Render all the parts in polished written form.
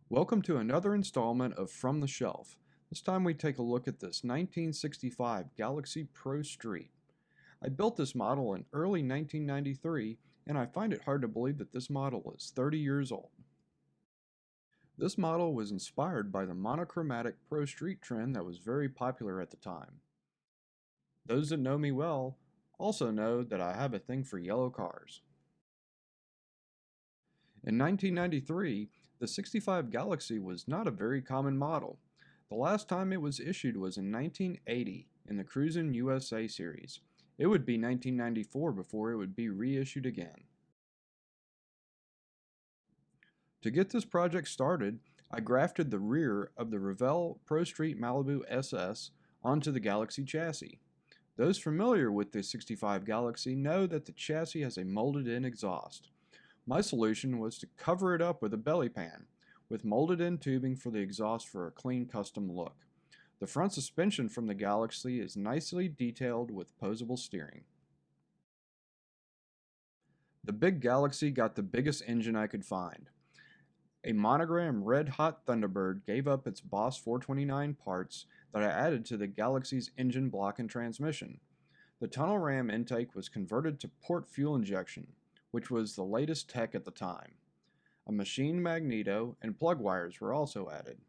Welcome to another installment of From the Shelf. This time we take a look at this 1965 Galaxie Pro Street. I built this model in early 1993, and I find it hard to believe that this model is 30 years old. This model was inspired by the monochromatic Pro Street trend that was very popular at the time. Those that know me well also know that I have a thing for yellow cars. In 1993, the 65 Galaxie was not a very common model. The last time it was issued was in 1980 in the Cruisin' USA series. It would be 1994 before it would be reissued again. To get this project started, I grafted the rear of the Revell Pro Street Malibu SS onto the Galaxie chassis. Those familiar with the 65 Galaxie know that the chassis has a molded-in exhaust. My solution was to cover it up with a belly pan, with molded-in tubing for the exhaust for a clean custom look. The front suspension from the Galaxie is nicely detailed with posable steering. The big Galaxie got the biggest engine I could find. A monogram Red Hot Thunderbird gave up its Boss 429 parts that I added to the Galaxie's engine block and transmission. The tunnel ram intake was converted to port fuel injection, which was the latest tech at the time. A machined magneto and plug wires were also added.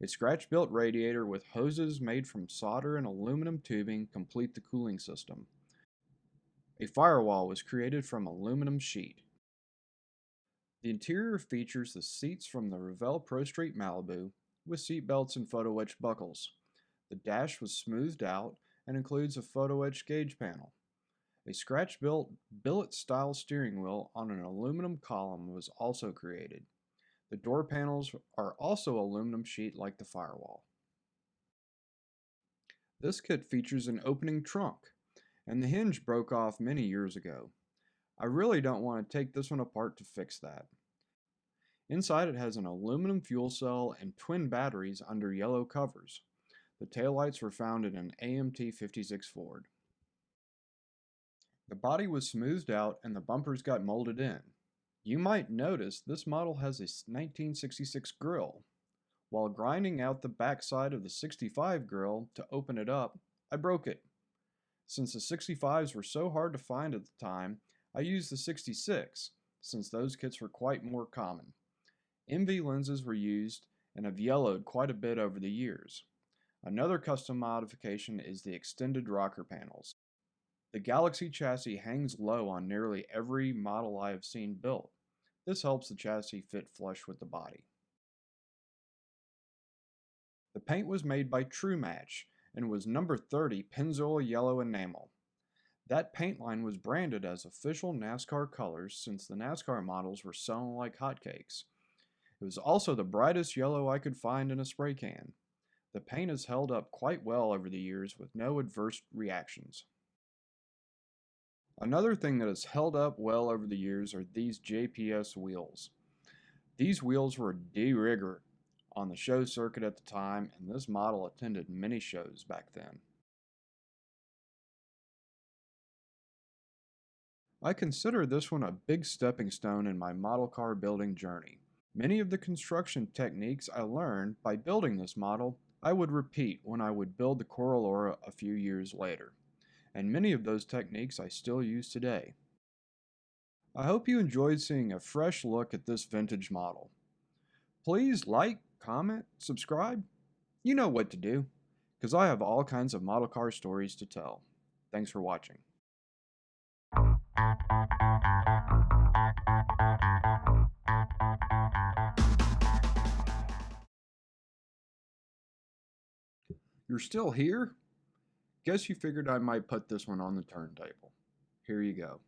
A scratch-built radiator with hoses made from solder and aluminum tubing complete the cooling system. A firewall was created from aluminum sheet. The interior features the seats from the Revell Pro Street Malibu with seat belts and photo etch buckles. The dash was smoothed out and includes a photo etch gauge panel. A scratch-built billet-style steering wheel on an aluminum column was also created. The door panels are also aluminum sheet like the firewall. This kit features an opening trunk, and the hinge broke off many years ago. I really don't want to take this one apart to fix that. Inside it has an aluminum fuel cell and twin batteries under yellow covers. The taillights were found in an AMT 56 Ford. The body was smoothed out and the bumpers got molded in. You might notice this model has a 1966 grille. While grinding out the backside of the 65 grille to open it up, I broke it. Since the 65s were so hard to find at the time, I used the 66, since those kits were quite more common. MV lenses were used and have yellowed quite a bit over the years. Another custom modification is the extended rocker panels. The Galaxie chassis hangs low on nearly every model I have seen built. This helps the chassis fit flush with the body. The paint was made by True Match and was number 30 Pennzoil Yellow Enamel. That paint line was branded as official NASCAR colors since the NASCAR models were selling like hotcakes. It was also the brightest yellow I could find in a spray can. The paint has held up quite well over the years with no adverse reactions. Another thing that has held up well over the years are these JPS wheels. These wheels were de rigueur on the show circuit at the time, and this model attended many shows back then. I consider this one a big stepping stone in my model car building journey. Many of the construction techniques I learned by building this model, I would repeat when I would build the Coral Aura a few years later. And many of those techniques I still use today. I hope you enjoyed seeing a fresh look at this vintage model. Please like, comment, subscribe. You know what to do, because I have all kinds of model car stories to tell. Thanks for watching. You're still here? Guess you figured I might put this one on the turntable. Here you go.